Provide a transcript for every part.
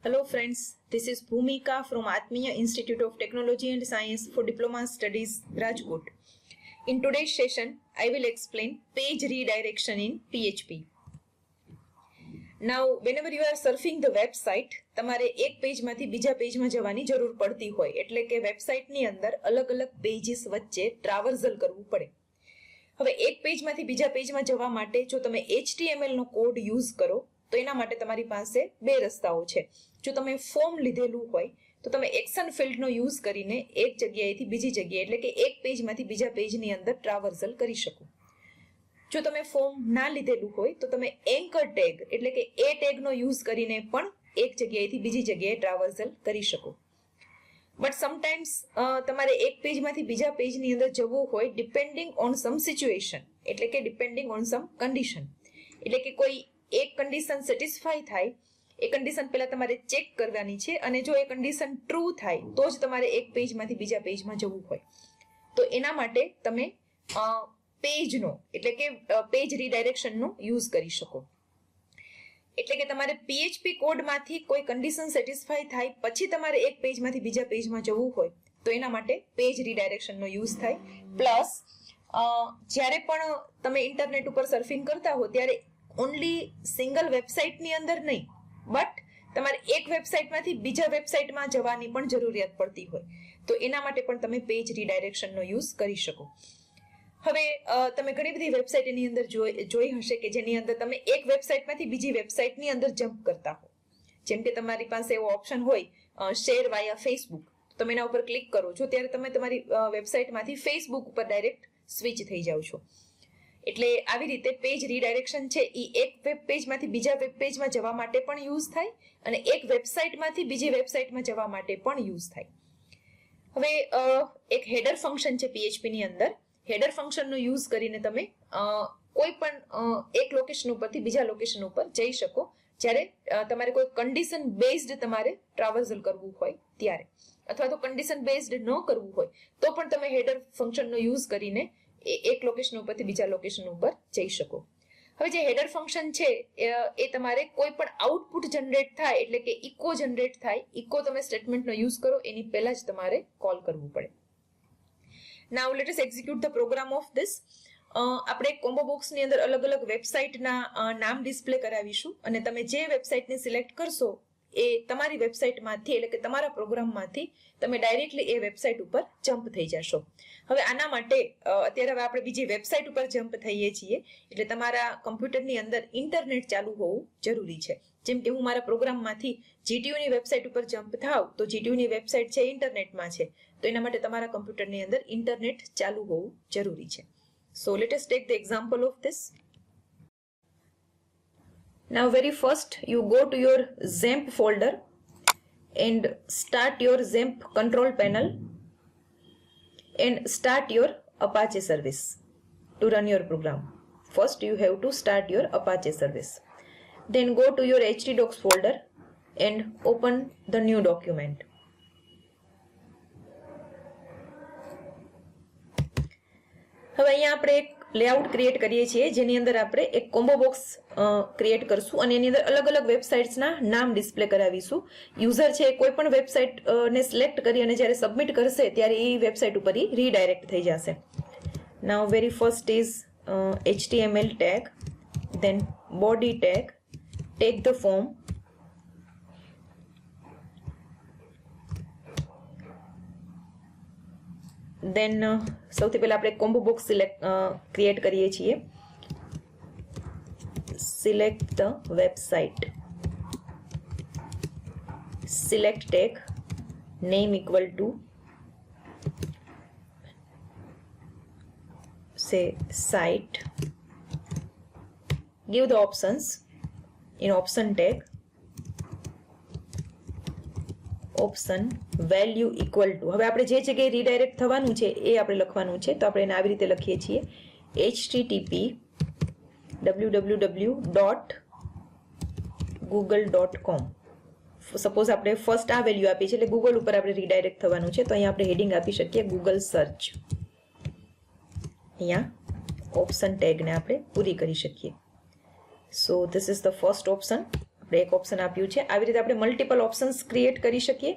Hello friends, this is Bhumika from Atmiya Institute of Technology and Science for Diploma Studies, Rajkot. In today's session, I will explain page redirection in PHP. Now, whenever you are surfing the website, તમારે એક પેજમાંથી બીજા પેજમાં જવાની જરૂર પડતી હોય, એટલે કે વેબસાઇટની અંદર અલગ-અલગ પેજીસ વચ્ચે ટ્રાવર્સલ કરવું પડે. હવે એક પેજમાંથી બીજા પેજમાં જવા માટે જો તમે HTML નો કોડ યુઝ કરો તો એના માટે તમારી પાસે બે રસ્તાઓ છે. જો તમે ફોર્મ લીધેલું હોય તો તમે એક્શન ફિલ્ડનો યુઝ કરીને એક જગ્યાએથી બીજી જગ્યાએ એટલે કે એક પેજમાંથી બીજા પેજની અંદર ટ્રાવર્સલ કરી શકો. જો તમે ફોર્મ ના લીધેલું હોય તો તમે એન્કર ટેગ એટલે કે એ ટેગનો યુઝ કરીને પણ એક જગ્યાએથી બીજી જગ્યાએ ટ્રાવર્સલ કરી શકો. બટ સમટાઈમ્સ તમારે એક પેજમાંથી બીજા પેજની અંદર જવું હોય ડિપેન્ડિંગ ઓન સમ સિચ્યુએશન એટલે કે ડિપેન્ડિંગ ઓન સમ કન્ડિશન, એટલે કે કોઈ એક કન્ડિશન સેટિસ્ફાય થાય એ કન્ડિશન પહેલા તમારે ચેક કરવાની છે અને જો એ કન્ડિશન ટ્રુ થાય તો જ તમારે એક પેજમાંથી બીજા પેજમાં જવું હોય. તો એના માટે તમે પેજનો એટલે કે પેજ રીડાયરેક્શનનો યુઝ કરી શકો. એટલે કે તમારે PHP કોડમાંથી કોઈ કન્ડિશન સેટિસ્ફાય થાય પછી તમારે એક પેજમાંથી બીજા પેજમાં જવું હોય તો એના માટે પેજ રીડાયરેક્શનનો યુઝ થાય. પ્લસ જ્યારે પણ તમે ઇન્ટરનેટ ઉપર સર્ફિંગ કરતા હો ત્યારે ઓનલી સિંગલ વેબસાઇટની અંદર નહીં, બટ તમારે એક વેબસાઇટમાંથી બીજા વેબસાઇટમાં જવાની પણ જરૂરિયાત પડતી હોય તો એના માટે પણ તમે પેજ રીડાયરેક્શનનો યુઝ કરી શકો. હવે તમે ઘણી બધી વેબસાઇટની અંદર જોઈ હશે કે જેની અંદર તમે એક વેબસાઇટમાંથી બીજી વેબસાઇટની અંદર જમ્પ કરતા હો. જેમ કે તમારી પાસે એવો ઓપ્શન હોય શેર વાયા ફેસબુક, તમે એના ઉપર ક્લિક કરો છો ત્યારે તમે તમારી વેબસાઇટમાંથી ફેસબુક ઉપર ડાયરેક્ટ સ્વિચ થઈ જાઓ છો. એટલે આવી રીતે પેજ રીડાયરેક્શન છે એ એક વેબ પેજમાંથી બીજા વેબ પેજમાં જવા માટે પણ યુઝ થાય અને એક વેબસાઇટમાંથી બીજી વેબસાઇટમાં જવા માટે પણ યુઝ થાય. હવે એક હેડર ફંક્શન છે PHP ની અંદર. હેડર ફંક્શનનો યુઝ કરીને તમે કોઈ પણ એક લોકેશન ઉપરથી બીજા લોકેશન ઉપર જઈ શકો જ્યારે તમારે કોઈ કન્ડિશન બેઝડ તમારે ટ્રાવર્સલ કરવું હોય ત્યારે, અથવા તો કન્ડિશન બેઝડ ન કરવું હોય તો પણ તમે હેડર ફંક્શનનો યુઝ કરીને એક લોકેશન ઉપરથી બીજા લોકેશન ઉપર જઈ શકો. હવે જે હેડર ફંક્શન છે એ તમારે કોઈ પણ આઉટપુટ જનરેટ થાય એટલે કે ઇકો જનરેટ થાય, ઇકો તમે સ્ટેટમેન્ટનો યુઝ કરો એની પહેલા જ તમારે કોલ કરવું પડે. Now let us execute the program of this. આપણે કોમ્બો બોક્સની અંદર અલગ અલગ વેબસાઇટના નામ ડિસ્પ્લે કરાવીશું અને તમે જે વેબસાઇટને સિલેક્ટ કરશો એ તમારી વેબસાઇટમાંથી એટલે કે તમારા પ્રોગ્રામમાંથી તમે ડાયરેક્ટલી એ વેબસાઇટ ઉપર જમ્પ થઈ જશો. હવે આના માટે અત્યારે હવે આપણે બીજી વેબસાઇટ ઉપર જમ્પ થઈએ છીએ એટલે તમારા કમ્પ્યુટરની અંદર ઇન્ટરનેટ ચાલુ હોવું જરૂરી છે. જેમ કે હું મારા પ્રોગ્રામમાંથી GTUની વેબસાઇટ ઉપર જમ્પ થાવ તો GTUની વેબસાઇટ છે ઇન્ટરનેટમાં છે, તો એના માટે તમારા કમ્પ્યુટરની અંદર ઇન્ટરનેટ ચાલુ હોવું જરૂરી છે. So let us take the example of this. Now very first you go to your XAMPP folder and start your XAMPP control panel and start your Apache service to run your program. First you have to start your Apache service. Then go to your htdocs folder and open the new document. હવે અહીંયા આપણે એક layout create કરીએ છીએ જેની અંદર આપણે એક કોમ્બો બોક્સ ક્રિએટ કરશું અને એની અંદર અલગ અલગ વેબસાઇટ્સના નામ ડિસ્પ્લે કરાવીશું. યુઝર છે કોઈ પણ વેબસાઇટ ને સિલેક્ટ કરી અને જ્યારે સબમિટ કરશે ત્યારે એ વેબસાઇટ ઉપર એ રીડાયરેક્ટ થઈ જશે. Now very first is HTML tag, then body tag, take the form, then સૌથી પહેલા આપણે કોમ્બો બોક્સ ક્રિએટ કરીએ છીએ. Select the website, select tag, name equal to say site, give the options in option tag, option value equal to. હવે આપણે જે જગ્યાએ redirect થવાનું છે એ આપણે લખવાનું છે, તો આપણે એને આવી રીતે લખીએ છીએ http://google.com. સપોઝ આપણે ફર્સ્ટ આ વેલ્યુ આપી છે એટલે ગૂગલ ઉપર આપણે રીડાયરેક્ટ થવાનું છે, તો અહીંયા આપણે હેડિંગ આપી શકીએ ગૂગલ સર્ચ. અહીંયા ઓપ્શન ટેગને આપણે પૂરી કરી શકીએ. સો this is the first option. આપણે એક ઓપ્શન આપ્યું છે. આવી રીતે આપણે મલ્ટિપલ ઓપ્શન્સ ક્રિએટ કરી શકીએ.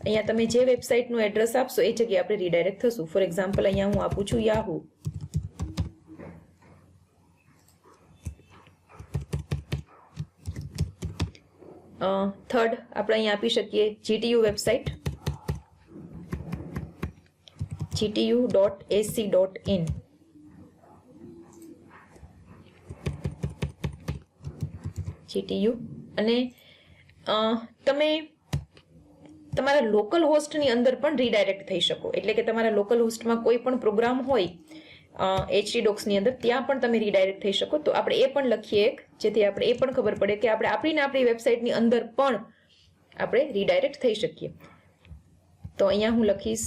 અહીંયા તમે જે વેબસાઇટનું એડ્રેસ આપશો એ જગ્યાએ આપણે રીડાયરેક્ટ થશું. ફોર એક્ઝામ્પલ અહીંયા હું આપું છું યાહુ. થર્ડ આપણે અહીંયા આપી શકીએ GTU વેબસાઇટ, gtu.ac.in. GTU. અને તમે તમારા લોકલ હોસ્ટની અંદર પણ રીડાયરેક્ટ થઈ શકો. એટલે કે તમારા લોકલ હોસ્ટમાં કોઈ પણ પ્રોગ્રામ હોય htdocs-ની અંદર, ત્યાં પણ તમે રીડાયરેક્ટ થઈ શકો. તો આપણે એ પણ લખીએ એક, જેથી આપણે એ પણ ખબર પડે કે આપણે આપણી વેબસાઇટની અંદર પણ આપણે રીડાયરેક્ટ થઈ શકીએ. તો અહીંયા હું લખીશ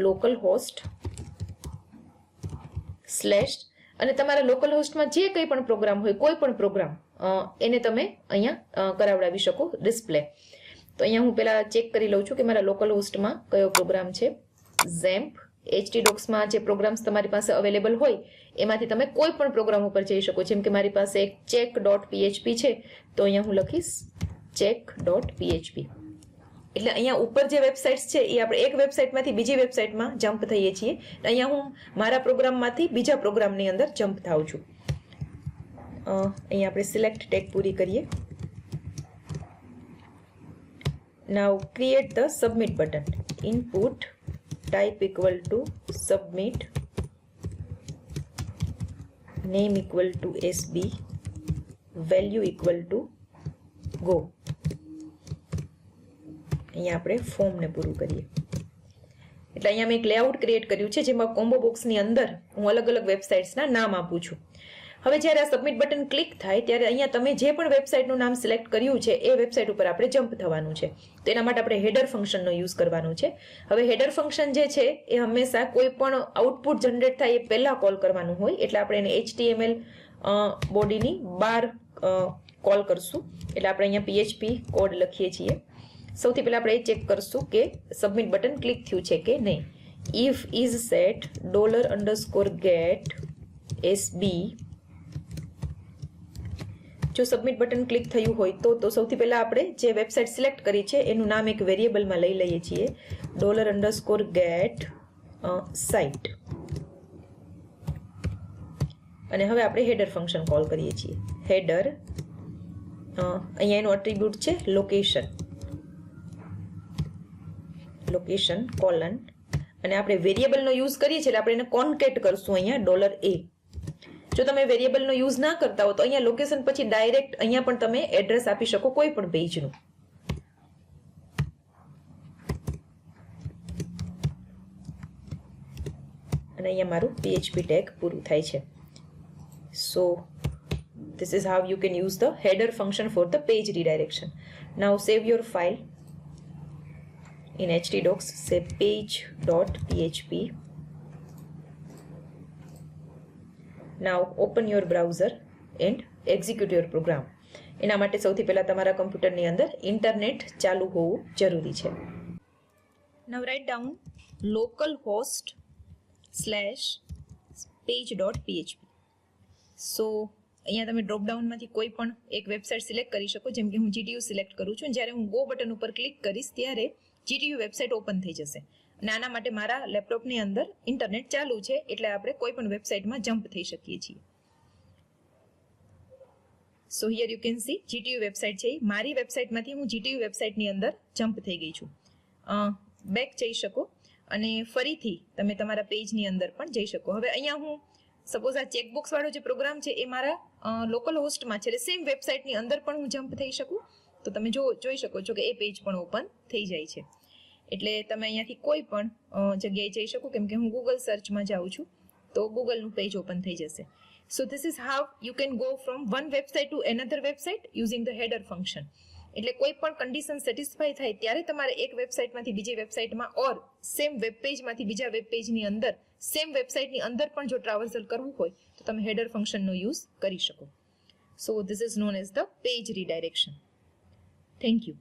લોકલ હોસ્ટ સ્લેશ, અને તમારા લોકલ હોસ્ટમાં જે કંઈ પણ પ્રોગ્રામ હોય, કોઈ પણ પ્રોગ્રામ એને તમે અહીંયા કરાવડાવી શકો ડિસ્પ્લે. તો અહીંયા હું પહેલા ચેક કરી લઉં છું કે મારા લોકલ હોસ્ટમાં કયો પ્રોગ્રામ છે. ઝેમ્પ. htdocs-માં જે પ્રોગ્રામ્સ તમારી પાસે અવેલેબલ હોય એમાંથી તમે કોઈ પણ પ્રોગ્રામ ઉપર જઈ શકો. જેમ કે મારી પાસે એક check.php છે, તો અહીંયા હું લખીશ check.php. એટલે અહીંયા ઉપર જે વેબસાઇટ્સ છે એ આપણે એક વેબસાઇટમાંથી બીજી વેબસાઇટમાં જમ્પ થઈએ છીએ. અહીંયા હું મારા પ્રોગ્રામમાંથી બીજા પ્રોગ્રામની અંદર જમ્પ થાઉં છું. અહીંયા આપણે સિલેક્ટ ટેગ પૂરી કરીએ. Now create the submit button. Input type equal to submit, name equal to SB, value equal to go. અહીંયા આપણે ફોર્મને પૂરું કરીએ. એટલે અહીંયા મેં એક લેઆઉટ ક્રિએટ કર્યું છે જેમાં કોમ્બો બોક્સની અંદર હું અલગ અલગ વેબસાઇટ્સના નામ આપું છું. હવે જ્યારે આ સબમિટ બટન ક્લિક થાય ત્યારે અહીંયા તમે જે પણ વેબસાઇટનું નામ સિલેક્ટ કર્યું છે એ વેબસાઇટ ઉપર આપણે જમ્પ થવાનું છે. તો એના માટે આપણે હેડર ફંક્શનનો યુઝ કરવાનું છે. હવે હેડર ફંક્શન જે છે એ હંમેશા કોઈ પણ આઉટપુટ જનરેટ થાય એ પહેલા કોલ કરવાનું હોય. એટલે આપણે એને HTML બોડીની બહાર કોલ કરશું. એટલે આપણે અહીંયા PHP કોડ લખીએ છીએ. સૌથી પહેલા આપણે એ ચેક કરશું કે સબમિટ બટન ક્લિક થયું છે કે નહીં. If is set $_get SB. જો સબમિટ બટન ક્લિક થયું હોય તો સૌથી પહેલા આપણે જે વેબસાઇટ સિલેક્ટ કરી છે એનું નામ એક વેરિયેબલમાં લઈ લઈએ છીએ, $_get site. અને હવે આપણે હેડર ફંક્શન કોલ કરીએ છીએ. હેડર, અહીંયા એનું એટ્રીબ્યુટ છે લોકેશન કોલન, અને આપણે વેરિયેબલનો યુઝ કરીએ છીએ એટલે આપણે એને કોન્કેટ કરશું અહીંયા $a. જો તમે વેરિયેબલનો યુઝ ના કરતા હો તો અહીંયા લોકેશન પછી ડાયરેક્ટ અહીંયા પણ તમે એડ્રેસ આપી શકો કોઈ પણ પેજનું. અને અહીંયા મારું PHP ટેગ પૂરું થાય છે. સો this is how you can use the header function for the page redirection. Now save your file in htdocs, say page.php. Now open your browser and execute your program. એના માટે સૌથી પહેલા તમારા કમ્પ્યુટરની અંદર ઇન્ટરનેટ ચાલુ હોવું જરૂરી છે. Now write down localhost/page.php. So અહીંયા તમે ડ્રોપ ડાઉનમાંથી કોઈ પણ એક વેબસાઇટ સિલેક્ટ કરી શકો. જેમ કે હું GTU સિલેક્ટ કરું છું. જ્યારે હું ગો બટન ઉપર ક્લિક કરીશ ત્યારે GTU વેબસાઇટ ઓપન થઈ જશે. અને આના માટે મારા લેપટોપની અંદર ઇન્ટરનેટ ચાલુ છે એટલે આપણે કોઈ પણ વેબસાઇટમાં જમ્પ થઈ શકીએ છીએ. સો here you can see GTU website છે. મારી વેબસાઇટમાંથી હું GTU વેબસાઇટની અંદર જમ્પ થઈ ગઈ છું. બેક જઈ શકો અને ફરીથી તમે તમારા પેજની અંદર પણ જઈ શકો. હવે અહીંયા હું સપોઝ આ ચેકબોક્સ વાળો જે પ્રોગ્રામ છે એ મારા લોકલ હોસ્ટમાં છે એટલે સેમ વેબસાઇટની અંદર પણ હું જમ્પ થઈ શકું. તો તમે જોઈ શકો છો કે એ પેજ પણ ઓપન થઈ જાય છે. એટલે તમે અહીંયાથી કોઈ પણ જગ્યાએ જઈ શકો. કેમ કે હું ગૂગલ સર્ચમાં જાઉં છું તો ગૂગલનું પેજ ઓપન થઈ જશે. So this is how you can go from one website to another website using the header function. એટલે કોઈ પણ કન્ડિશન સેટિસ્ફાય થાય ત્યારે તમારે એક વેબસાઇટમાંથી બીજી વેબસાઇટમાં ઓર સેમ વેબ પેજમાંથી બીજા વેબ પેજની અંદર સેમ વેબસાઇટની અંદર પણ જો ટ્રાવર્સલ કરવું હોય તો તમે હેડર ફંક્શનનો યુઝ કરી શકો. સો this is known as the page redirection. Thank you.